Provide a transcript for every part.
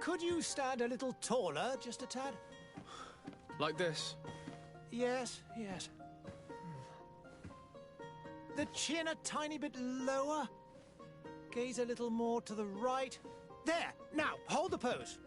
Could you stand a little taller, just a tad? Like this? Yes, yes. The chin a tiny bit lower. Gaze a little more to the right. There! Now, hold the pose.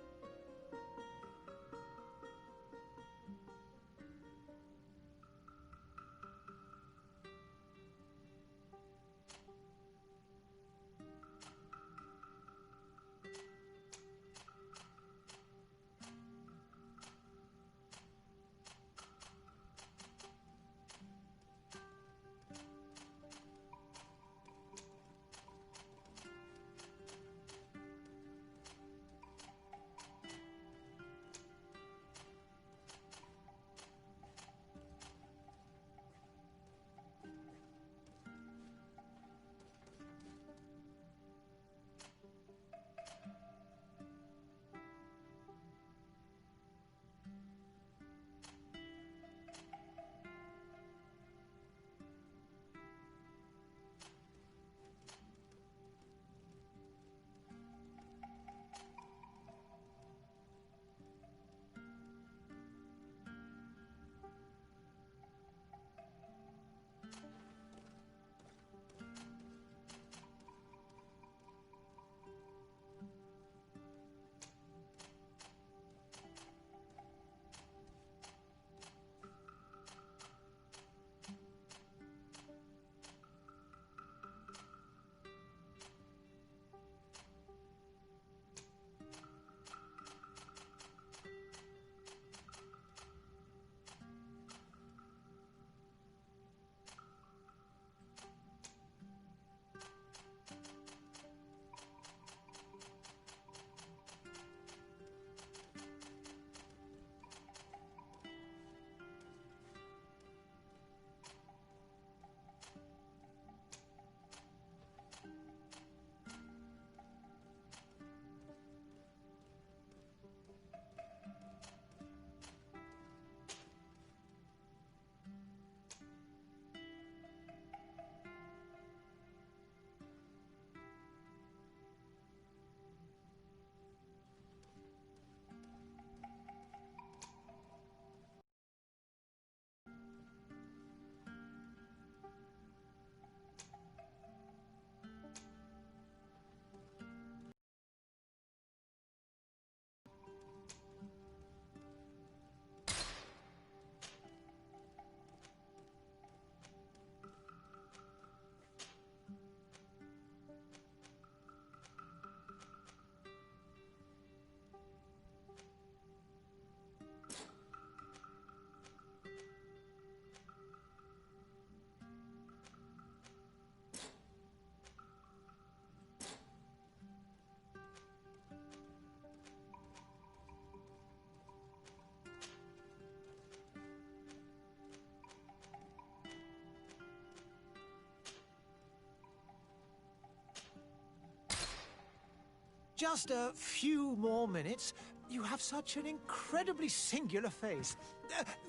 Just a few more minutes. You have such an incredibly singular face.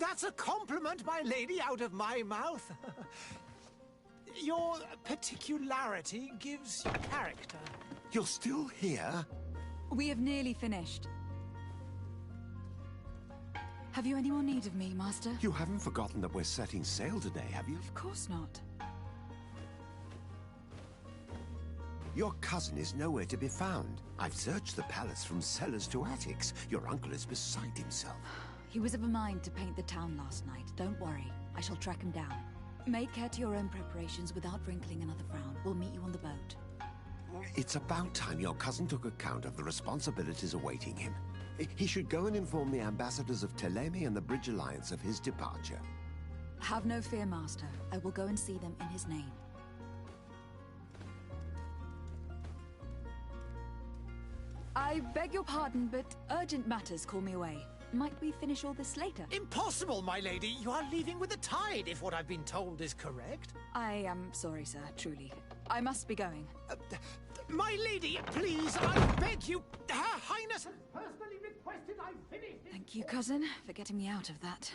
That's a compliment, my lady, out of my mouth. Your particularity gives you character. You're still here? We have nearly finished. Have you any more need of me, Master? You haven't forgotten that we're setting sail today, have you? Of course not. Your cousin is nowhere to be found. I've searched the palace from cellars to attics. Your uncle is beside himself. He was of a mind to paint the town last night. Don't worry. I shall track him down. Make care to your own preparations without wrinkling another frown. We'll meet you on the boat. It's about time your cousin took account of the responsibilities awaiting him. He should go and inform the ambassadors of Thélème and the Bridge Alliance of his departure. Have no fear, Master. I will go and see them in his name. I beg your pardon, but urgent matters call me away. Might we finish all this later? Impossible, my lady. You are leaving with the tide, if what I've been told is correct. I am sorry, sir, truly. I must be going. My lady, please, I beg you. Her Highness has personally requested I finish this. Thank you, cousin, for getting me out of that.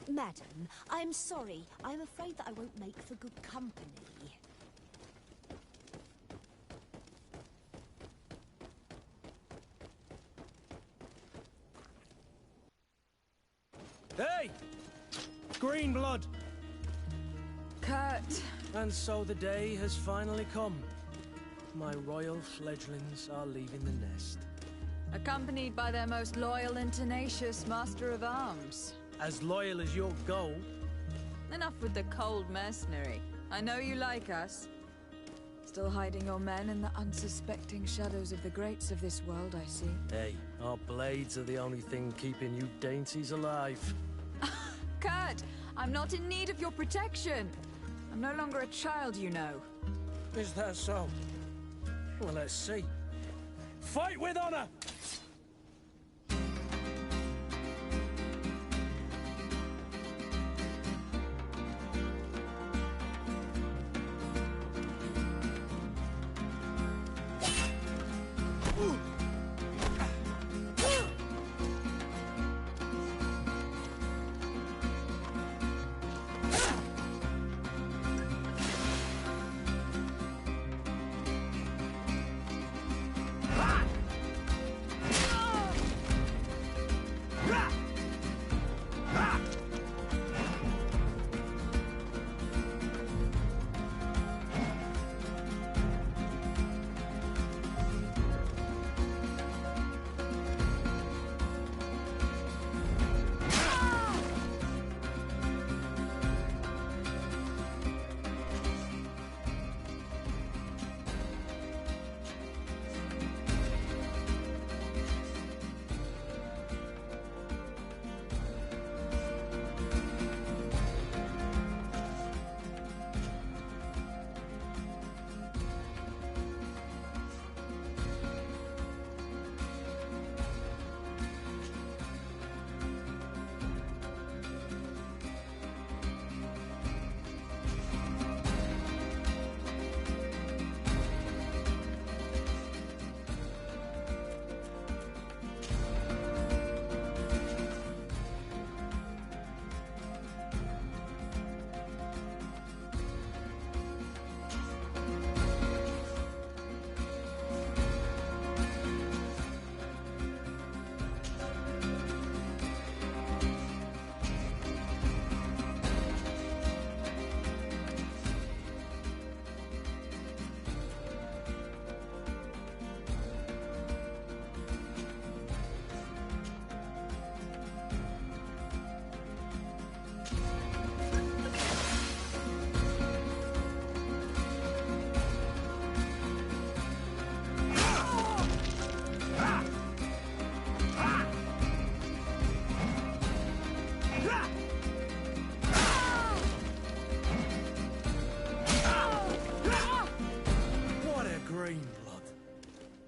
Madam, I'm sorry. I'm afraid that I won't make for good company. Hey! Green blood! Kurt. And so the day has finally come. My royal fledglings are leaving the nest. Accompanied by their most loyal and tenacious master of arms. As loyal as your gold. Enough with the cold mercenary. I know you like us. Still hiding your men in the unsuspecting shadows of the greats of this world, I see. Hey, our blades are the only thing keeping you dainties alive. Kurt, I'm not in need of your protection. I'm no longer a child, you know. Is that so? Well, let's see. Fight with honor!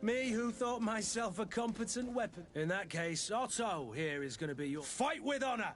Me who thought myself a competent weapon. In that case, Otto here is going to be your fight with honor!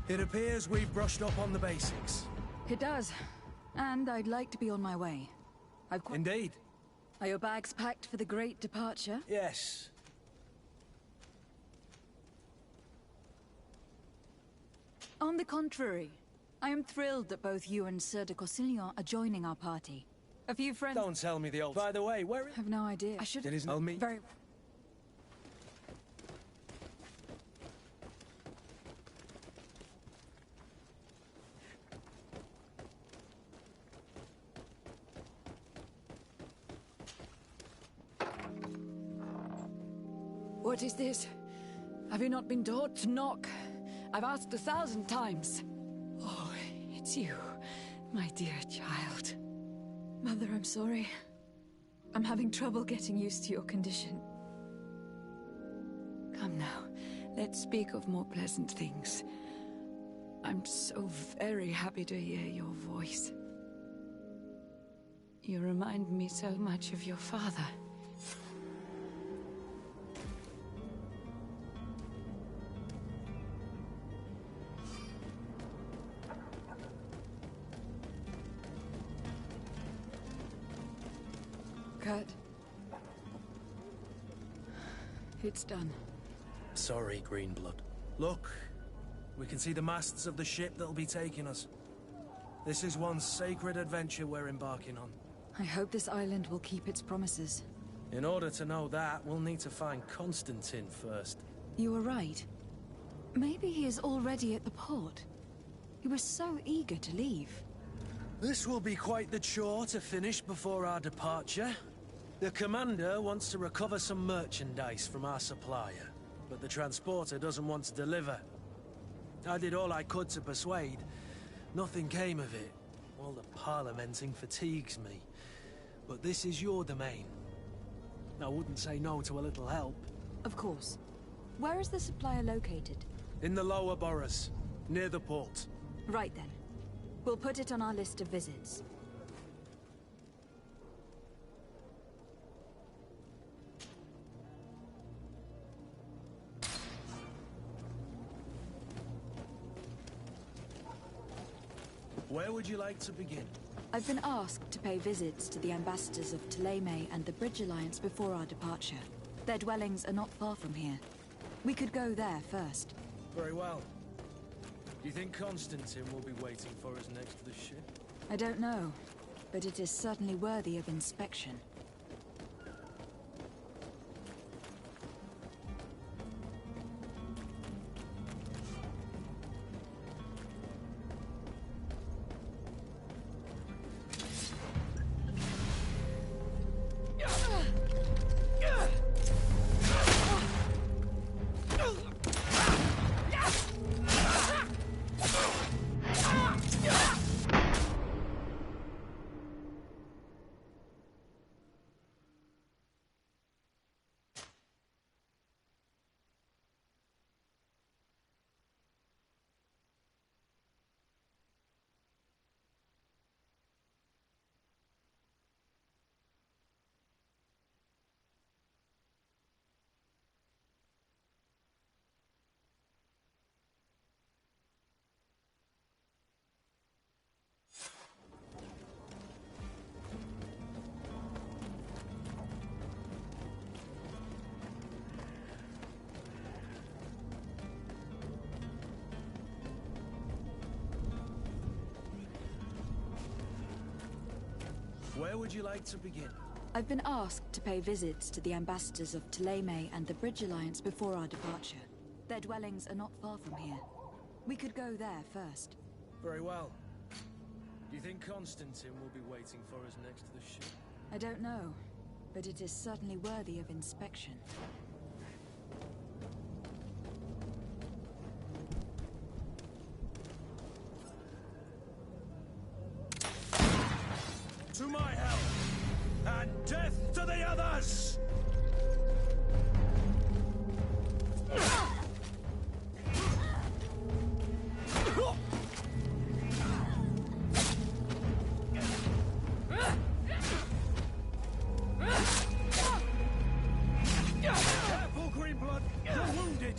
It appears we've brushed up on the basics. It does. And I'd like to be on my way. Indeed. Are your bags packed for the great departure? Yes. On the contrary, I am thrilled that both you and Sir de Corsillon are joining our party. A few friends... Don't tell me the old... By the way, where is... have no idea. I should... It isn't me. Very... What is this? Have you not been taught to knock? I've asked 1,000 times. Oh, it's you, my dear child. Mother, I'm sorry. I'm having trouble getting used to your condition. Come now, let's speak of more pleasant things. I'm so very happy to hear your voice. You remind me so much of your father. Kurt. It's done. Sorry, Greenblood. Look, we can see the masts of the ship that'll be taking us. This is one sacred adventure we're embarking on. I hope this island will keep its promises. In order to know that, we'll need to find Constantine first. You were right. Maybe he is already at the port. He was so eager to leave. This will be quite the chore to finish before our departure. The commander wants to recover some merchandise from our supplier, but the transporter doesn't want to deliver. I did all I could to persuade. Nothing came of it. All the parliamenting fatigues me. But this is your domain. I wouldn't say no to a little help. Of course. Where is the supplier located? In the lower boroughs, near the port. Right then. We'll put it on our list of visits. Where would you like to begin? I've been asked to pay visits to the ambassadors of Thélème and the Bridge Alliance before our departure. Their dwellings are not far from here. We could go there first. Very well. Do you think Constantine will be waiting for us next to the ship? I don't know, but it is certainly worthy of inspection. Where would you like to begin? I've been asked to pay visits to the ambassadors of Thélème and the Bridge Alliance before our departure. Their dwellings are not far from here. We could go there first. Very well. Do you think Constantine will be waiting for us next to the ship? I don't know, but it is certainly worthy of inspection. To my help! And death to the others! Careful, Greenblood! You're wounded!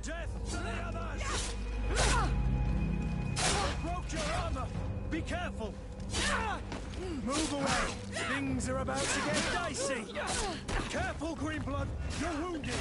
Death to the others! Broke your armor! Be careful! Move away! Things are about to get dicey! Careful, Greenblood! You're wounded!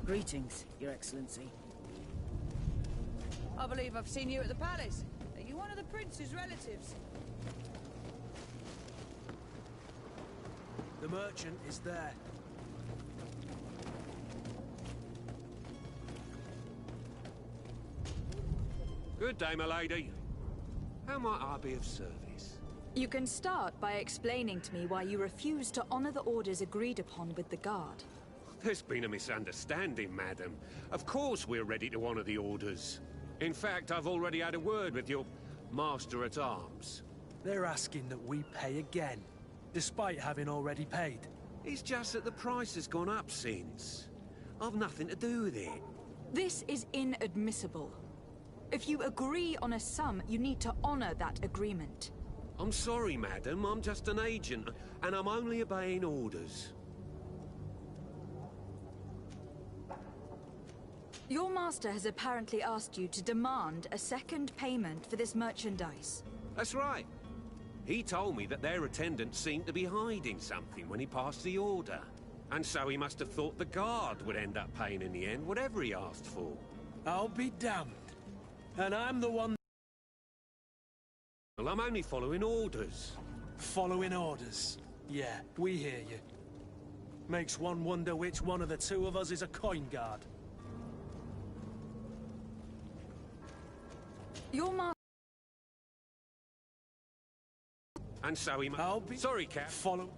Greetings, Your Excellency. I believe I've seen you at the palace. Are you one of the prince's relatives? The merchant is there. Good day, my lady. How might I be of service? You can start by explaining to me why you refuse to honor the orders agreed upon with the guard. There's been a misunderstanding, madam. Of course we're ready to honor the orders. In fact, I've already had a word with your master-at-arms. They're asking that we pay again, despite having already paid. It's just that the price has gone up since. I've nothing to do with it. This is inadmissible. If you agree on a sum, you need to honor that agreement. I'm sorry, madam. I'm just an agent, and I'm only obeying orders. Your master has apparently asked you to demand a second payment for this merchandise. That's right. He told me that their attendants seemed to be hiding something when he passed the order. And so he must have thought the guard would end up paying in the end, whatever he asked for. I'll be damned. And I'm the one... Well, I'm only following orders. Following orders. Yeah, we hear you. Makes one wonder which one of the two of us is a coin guard. Your master... And so he I'll be... Sorry, Cap. Follow...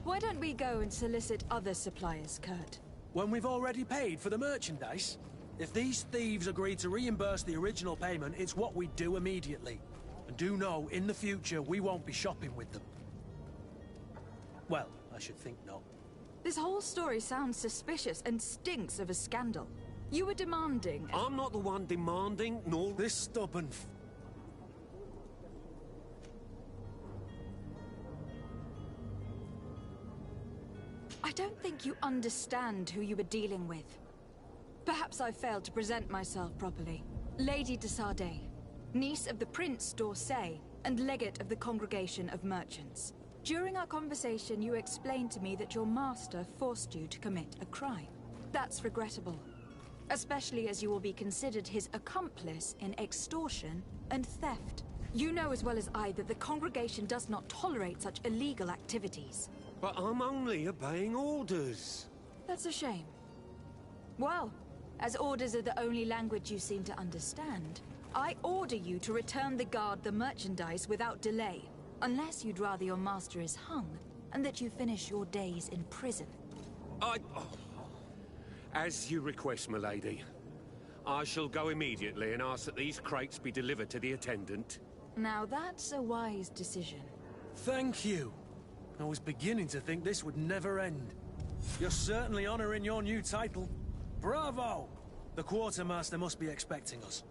Why don't we go and solicit other suppliers, Kurt? When we've already paid for the merchandise? If these thieves agree to reimburse the original payment, it's what we do immediately. And do know, in the future, we won't be shopping with them. Well, I should think not. This whole story sounds suspicious and stinks of a scandal. You were demanding... I'm not the one demanding, nor... This stubborn I don't think you understand who you were dealing with. Perhaps I failed to present myself properly. Lady de Sardet, niece of the Prince d'Orsay, and legate of the Congregation of Merchants. During our conversation, you explained to me that your master forced you to commit a crime. That's regrettable, especially as you will be considered his accomplice in extortion and theft. You know as well as I that the Congregation does not tolerate such illegal activities. But I'm only obeying orders. That's a shame. Well, as orders are the only language you seem to understand, I order you to return the guard the merchandise without delay, unless you'd rather your master is hung, and that you finish your days in prison. As you request, my lady. I shall go immediately and ask that these crates be delivered to the attendant. Now that's a wise decision. Thank you. I was beginning to think this would never end. You're certainly honoring your new title. Bravo! The quartermaster must be expecting us.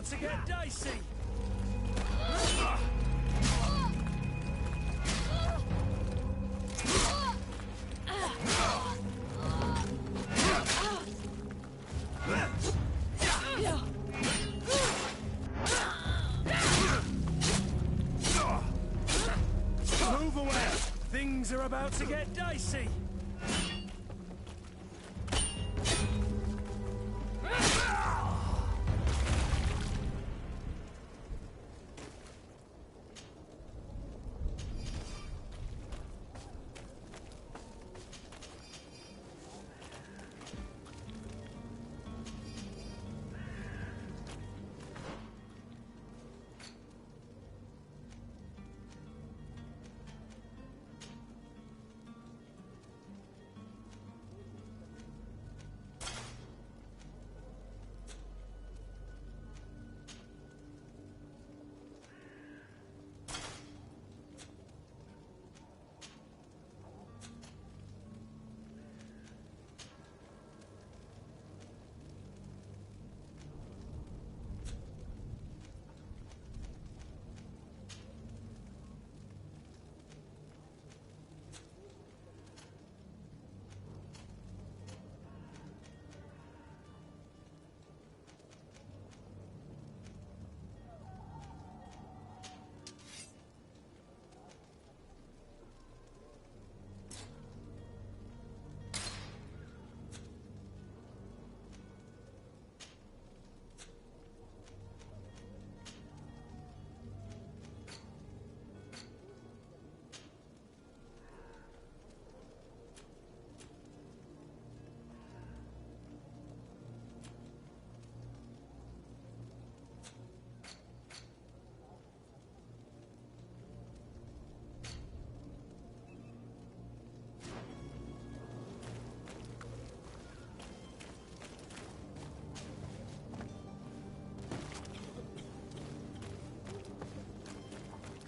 To get dicey! are about to get dicey.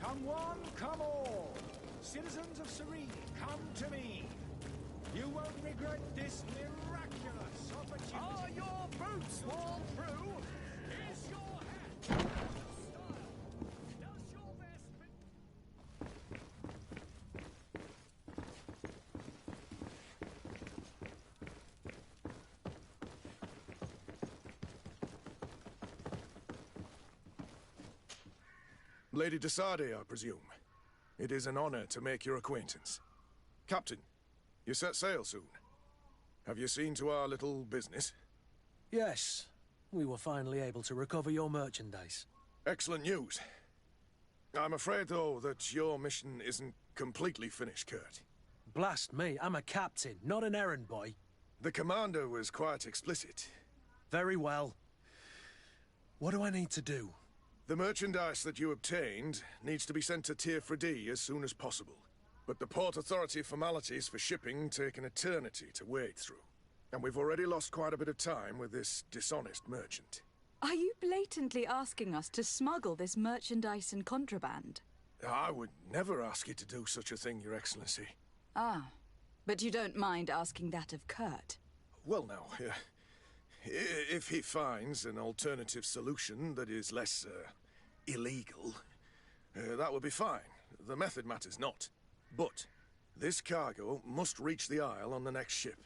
Come one, come all. Citizens of Serene, come to me. You won't regret this miraculous opportunity. Are your boots worn through? Is your hat style? Does your vest fit? Lady de Sardet, I presume. It is an honor to make your acquaintance. Captain, you set sail soon. Have you seen to our little business? Yes, we were finally able to recover your merchandise. Excellent news. I'm afraid, though, that your mission isn't completely finished, Kurt. Blast me, I'm a captain, not an errand boy. The commander was quite explicit. Very well. What do I need to do? The merchandise that you obtained needs to be sent to Teer-Fradee as soon as possible. But the Port Authority formalities for shipping take an eternity to wade through. And we've already lost quite a bit of time with this dishonest merchant. Are you blatantly asking us to smuggle this merchandise and contraband? I would never ask you to do such a thing, Your Excellency. Ah, but you don't mind asking that of Kurt? Well, now, if he finds an alternative solution that is less, illegal, that would be fine. The method matters not. But this cargo must reach the Isle on the next ship.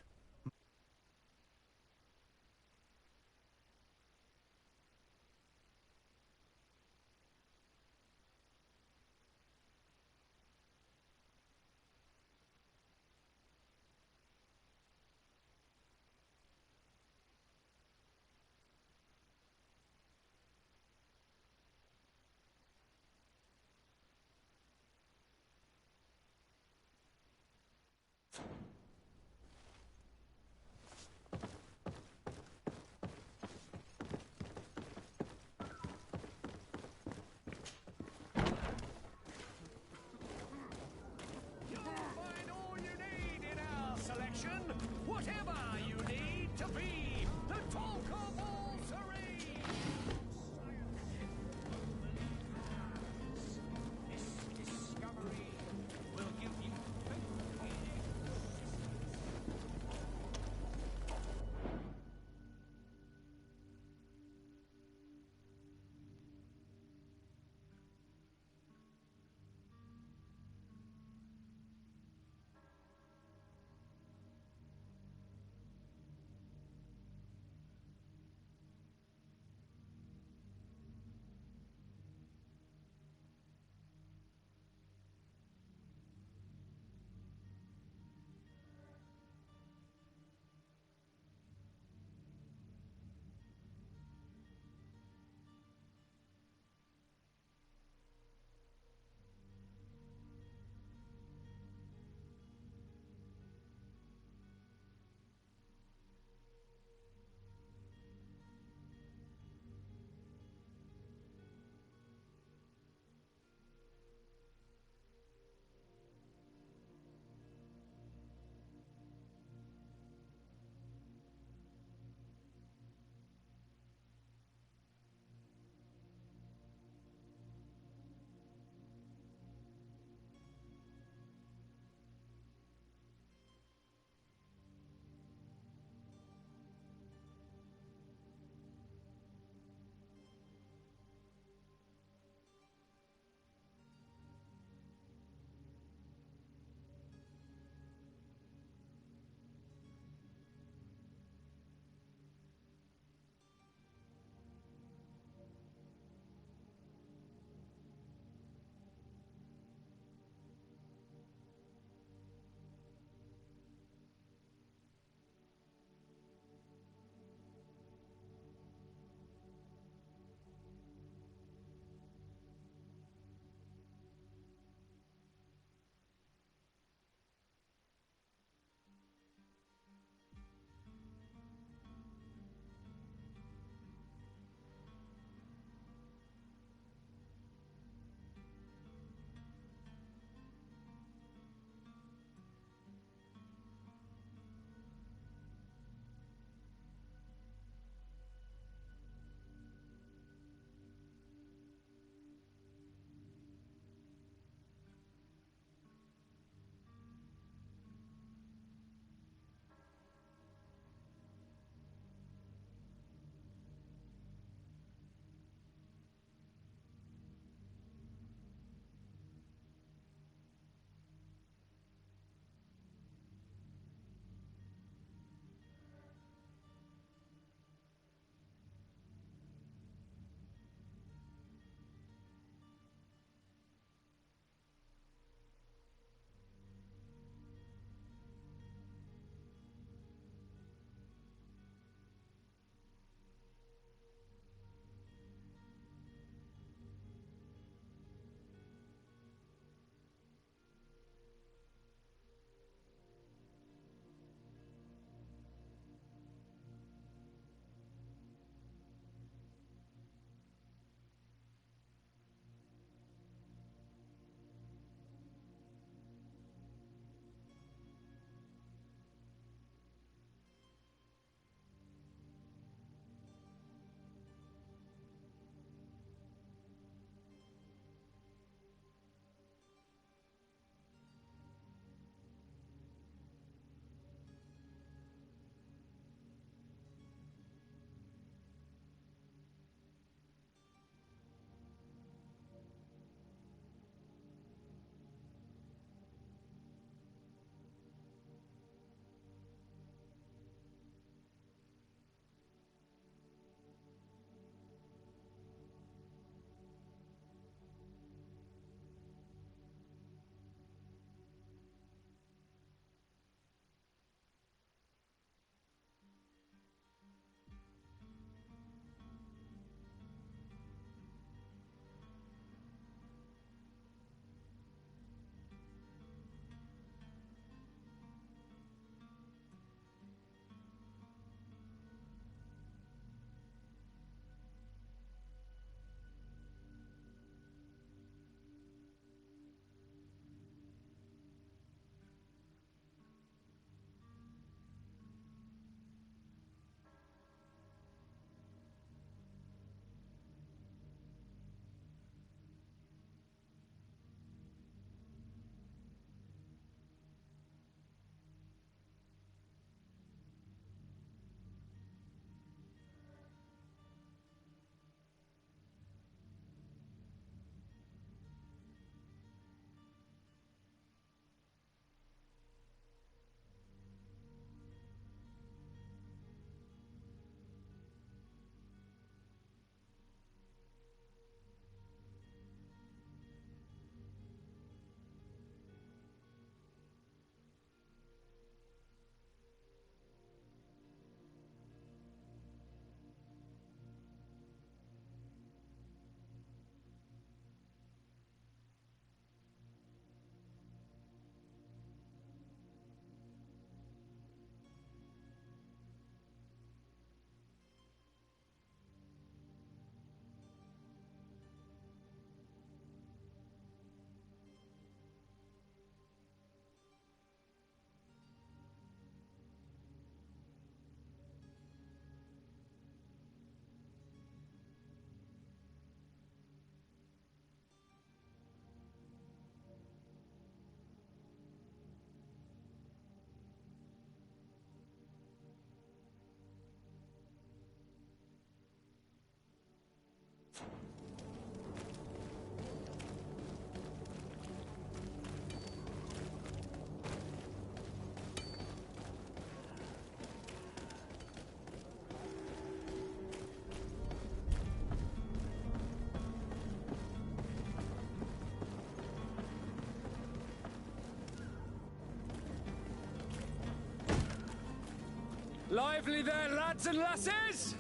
Lively there, lads and lasses!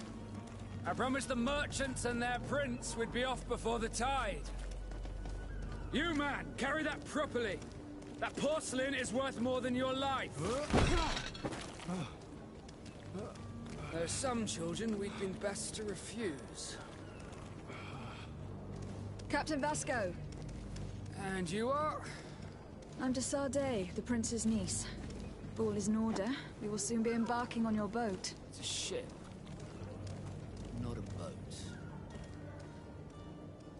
I promised the merchants and their prince we'd be off before the tide. You, man, carry that properly. That porcelain is worth more than your life. There are some children we'd been best to refuse. Captain Vasco. And you are? I'm de Sardet, the prince's niece. All is in order. We will soon be embarking on your boat. It's a ship. Not a boat.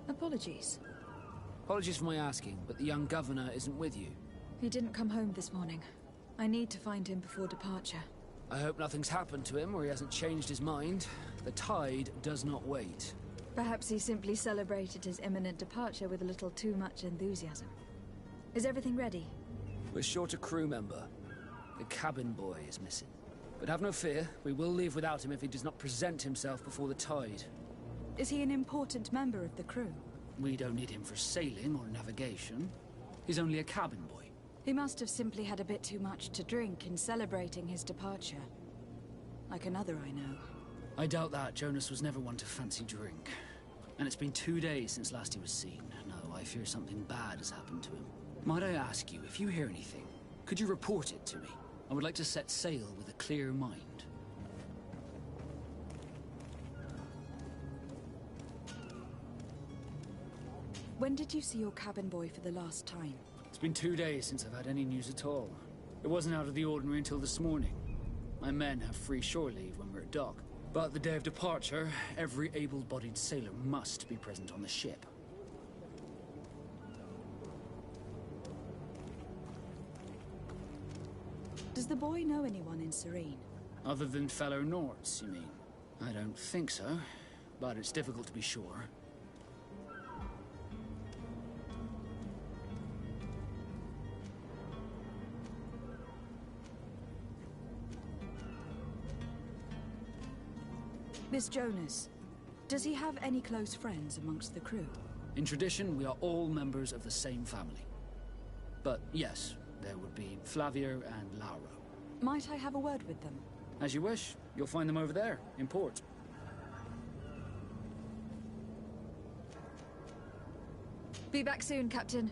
Apologies. Apologies for my asking, but the young governor isn't with you. He didn't come home this morning. I need to find him before departure. I hope nothing's happened to him or he hasn't changed his mind. The tide does not wait. Perhaps he simply celebrated his imminent departure with a little too much enthusiasm. Is everything ready? We're short a crew member. The cabin boy is missing. But have no fear, we will leave without him if he does not present himself before the tide. Is he an important member of the crew? We don't need him for sailing or navigation. He's only a cabin boy. He must have simply had a bit too much to drink in celebrating his departure. Like another I know. I doubt that. Jonas was never one to fancy drink. And it's been 2 days since last he was seen. No, I fear something bad has happened to him. Might I ask you, if you hear anything, could you report it to me? I would like to set sail with a clear mind. When did you see your cabin boy for the last time? It's been 2 days since I've had any news at all. It wasn't out of the ordinary until this morning. My men have free shore leave when we're at dock. But the day of departure, every able-bodied sailor must be present on the ship. Does the boy know anyone in Serene? Other than fellow Nords, you mean? I don't think so, but it's difficult to be sure. This Jonas, does he have any close friends amongst the crew? In tradition, we are all members of the same family. But yes, there would be Flavio and Lauro. Might I have a word with them? As you wish. You'll find them over there, in port. Be back soon, Captain.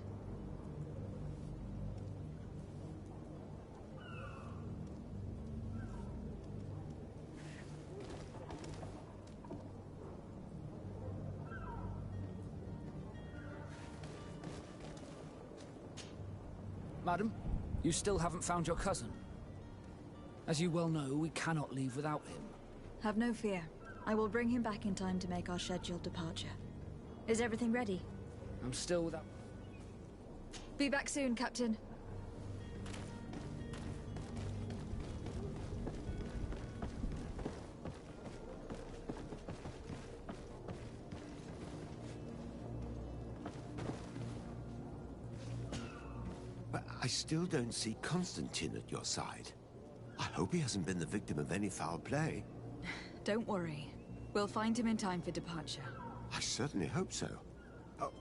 Madam, you still haven't found your cousin. As you well know, we cannot leave without him. Have no fear. I will bring him back in time to make our scheduled departure. Is everything ready? I'm still without... Be back soon, Captain. But I still don't see Constantine at your side. I hope he hasn't been the victim of any foul play. Don't worry. We'll find him in time for departure. I certainly hope so.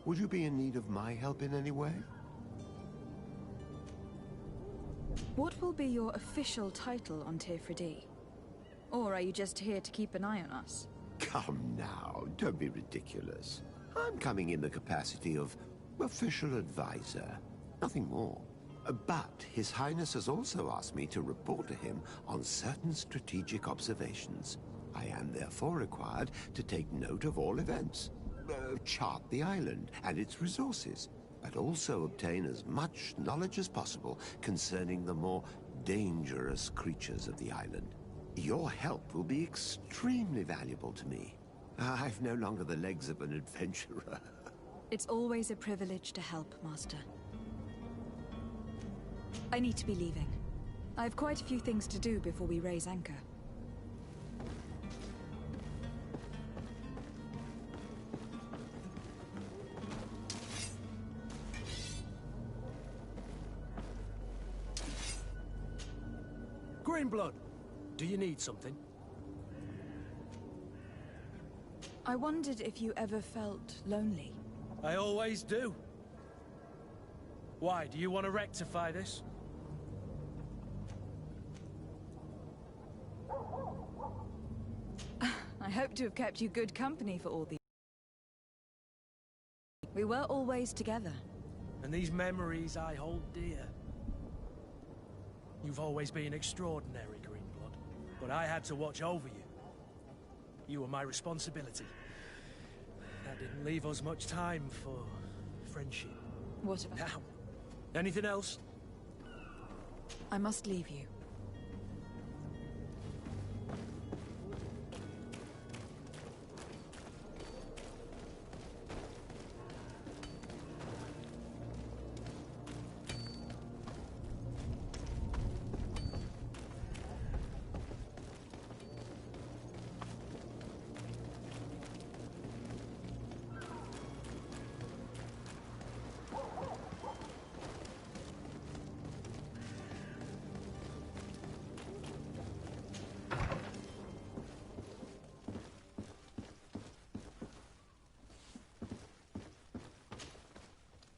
Would you be in need of my help in any way? What will be your official title on Teofridi? Or are you just here to keep an eye on us? Come now, don't be ridiculous. I'm coming in the capacity of official advisor, nothing more. But His Highness has also asked me to report to him on certain strategic observations. I am therefore required to take note of all events, chart the island and its resources, but also obtain as much knowledge as possible concerning the more dangerous creatures of the island. Your help will be extremely valuable to me. I've no longer the legs of an adventurer. It's always a privilege to help, Master. I need to be leaving. I have quite a few things to do before we raise anchor. Greenblood, do you need something? I wondered if you ever felt lonely. I always do. Why, do you want to rectify this? hope to have kept you good company for all these. We were always together. And these memories I hold dear. You've always been extraordinary, Greenblood, but I had to watch over you. You were my responsibility. That didn't leave us much time for friendship. What about... Now, anything else? I must leave you.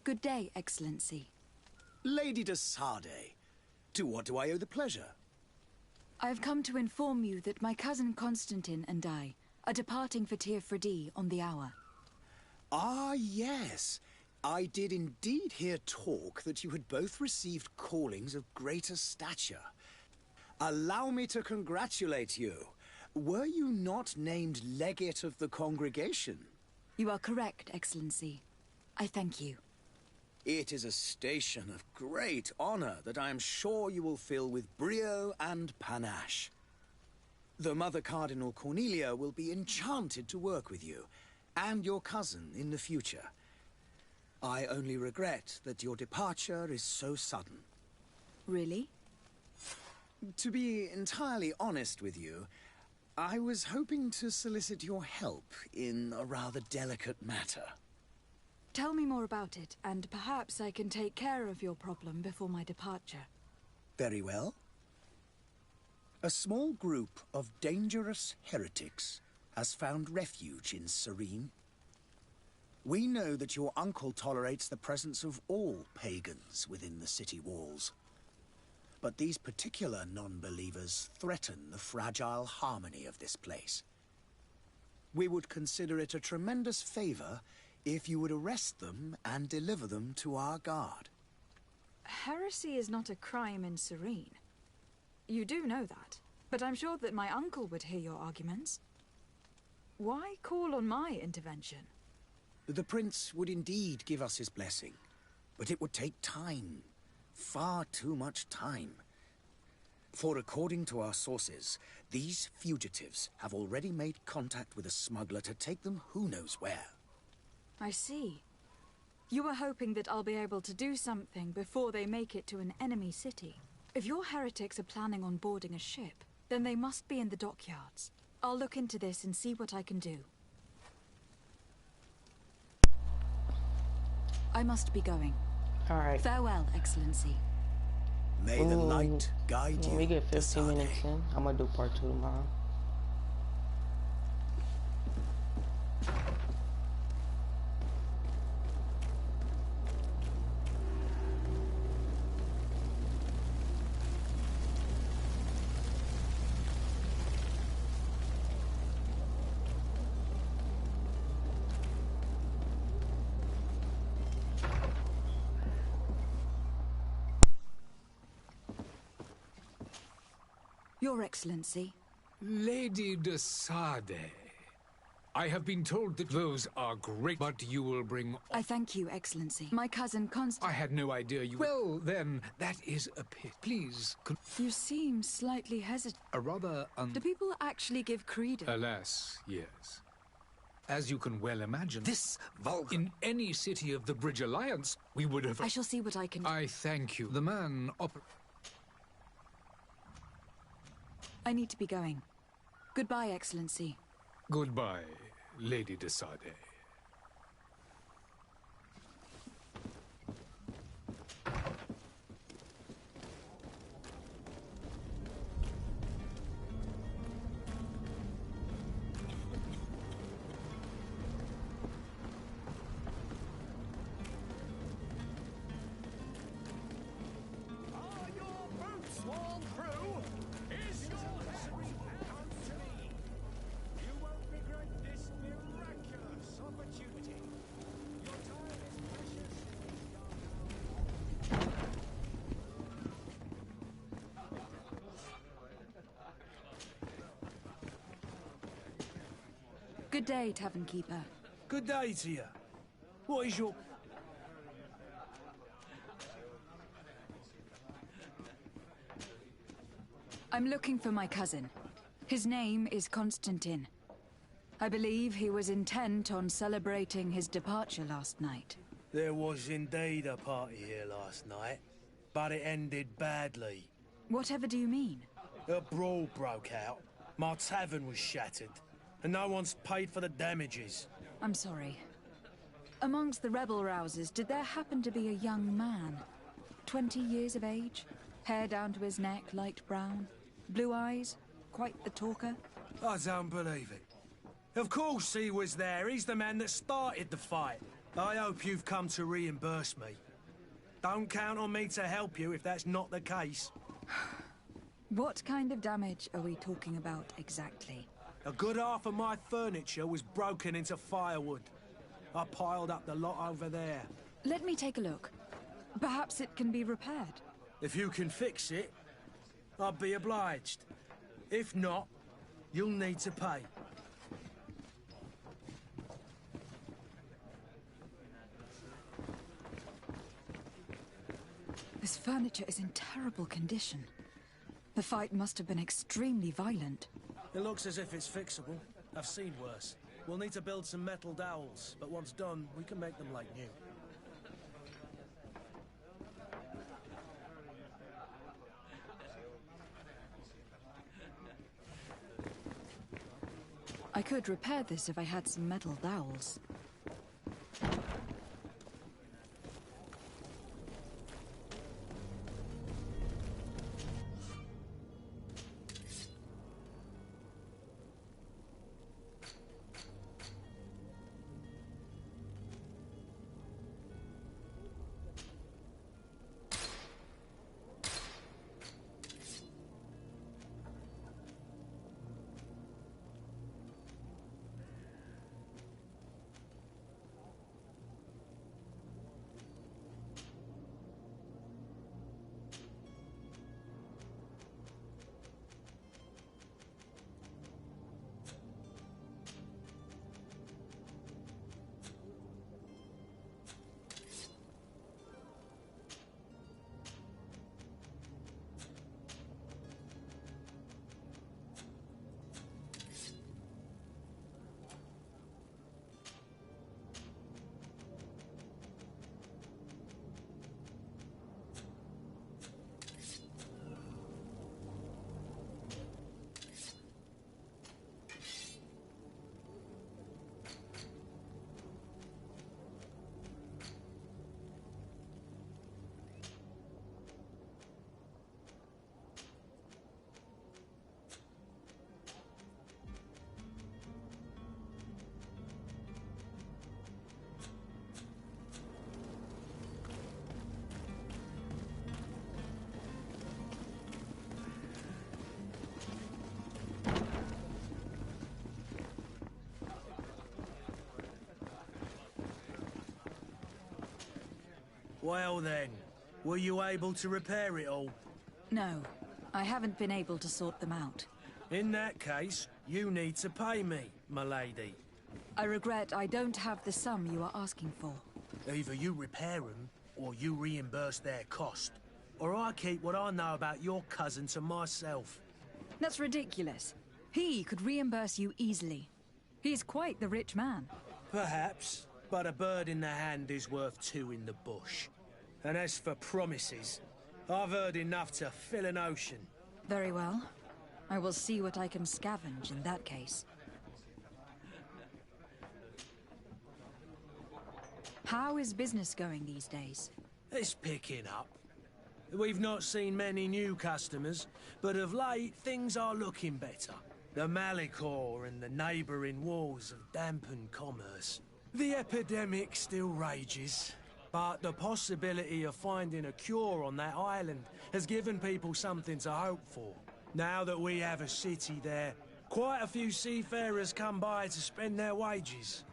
Good day, Excellency. Lady de Sardet, to what do I owe the pleasure? I have come to inform you that my cousin Constantine and I are departing for Tir Fradee on the hour. Ah, yes. I did indeed hear talk that you had both received callings of greater stature. Allow me to congratulate you. Were you not named legate of the congregation? You are correct, Excellency. I thank you. It is a station of great honor that I am sure you will fill with brio and panache. The Mother Cardinal Cornelia will be enchanted to work with you, and your cousin in the future. I only regret that your departure is so sudden. Really? To be entirely honest with you, I was hoping to solicit your help in a rather delicate matter. Tell me more about it, and perhaps I can take care of your problem before my departure. Very well. A small group of dangerous heretics has found refuge in Serene. We know that your uncle tolerates the presence of all pagans within the city walls. But these particular non-believers threaten the fragile harmony of this place. We would consider it a tremendous favor if you would arrest them and deliver them to our guard. Heresy is not a crime in Serene. You do know that, but I'm sure that my uncle would hear your arguments. Why call on my intervention? The Prince would indeed give us his blessing, but it would take time. Far too much time. For according to our sources, these fugitives have already made contact with a smuggler to take them who knows where. I see. You were hoping that I'll be able to do something before they make it to an enemy city. If your heretics are planning on boarding a ship, then they must be in the dockyards. I'll look into this and see what I can do. I must be going. All right. Farewell, Excellency. May the light guide you. When we get 15 minutes in, I'm gonna do part 2 tomorrow. Your Excellency. Lady de Sardet, I have been told that those are great, but you will bring... I thank you, Excellency. My cousin I had no idea you... Well, then, that is a pit. Please... You seem slightly hesitant. A rather... Do people actually give credence? Alas, yes. As you can well imagine, this vulgar... In any city of the Bridge Alliance, we would have... I shall see what I can do. I thank you. The man I need to be going. Goodbye, Excellency. Goodbye, Lady de Sardet. Good day, Tavern Keeper. Good day to you. What is your... I'm looking for my cousin. His name is Constantine. I believe he was intent on celebrating his departure last night. There was indeed a party here last night, but it ended badly. Whatever do you mean? A brawl broke out. My tavern was shattered, and no one's paid for the damages. I'm sorry. Amongst the rebel-rousers, did there happen to be a young man? 20 years of age? Hair down to his neck, light brown? Blue eyes? Quite the talker? I don't believe it. Of course he was there. He's the man that started the fight. I hope you've come to reimburse me. Don't count on me to help you if that's not the case. What kind of damage are we talking about exactly? A good half of my furniture was broken into firewood. I piled up the lot over there. Let me take a look. Perhaps it can be repaired. If you can fix it, I'd be obliged. If not, you'll need to pay. This furniture is in terrible condition. The fight must have been extremely violent. It looks as if it's fixable. I've seen worse. We'll need to build some metal dowels, but once done, we can make them like new. I could repair this if I had some metal dowels. Well then, were you able to repair it all? No, I haven't been able to sort them out. In that case, you need to pay me, my lady. I regret I don't have the sum you are asking for. Either you repair them, or you reimburse their cost. Or I keep what I know about your cousin to myself. That's ridiculous. He could reimburse you easily. He's quite the rich man. Perhaps, but a bird in the hand is worth two in the bush. And as for promises, I've heard enough to fill an ocean. Very well. I will see what I can scavenge in that case. How is business going these days? It's picking up. We've not seen many new customers, but of late things are looking better. The Malicor and the neighbouring wars have dampened commerce. The epidemic still rages, but the possibility of finding a cure on that island has given people something to hope for. Now that we have a city there, quite a few seafarers come by to spend their wages.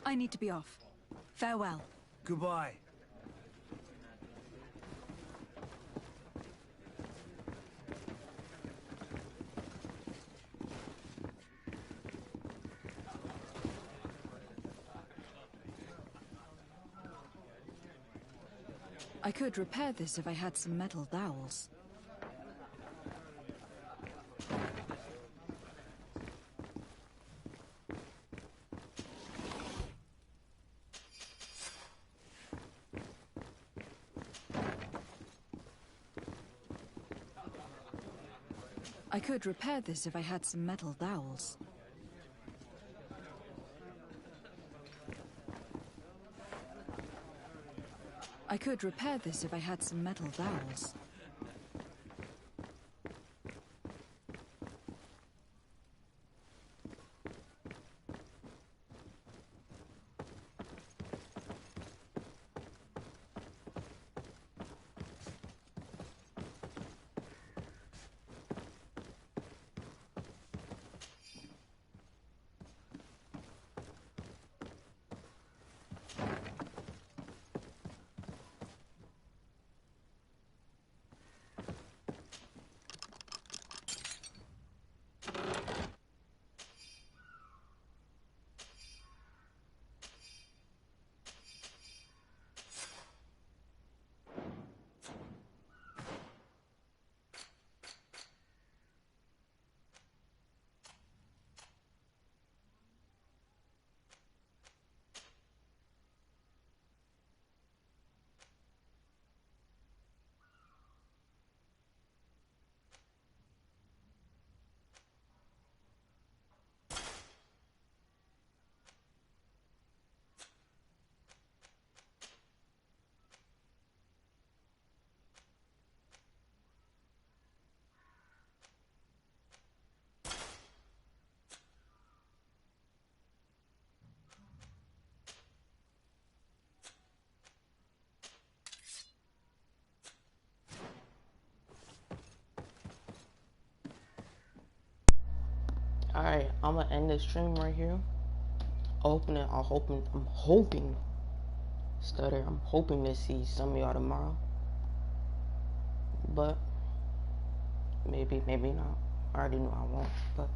I need to be off. Farewell. Goodbye. I could repair this if I had some metal dowels. I could repair this if I had some metal dowels. I could repair this if I had some metal dowels. Alright, I'm gonna end this stream right here. I'm hoping to see some of y'all tomorrow. But maybe not. I already know I won't, but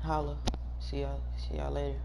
holla. See y'all later.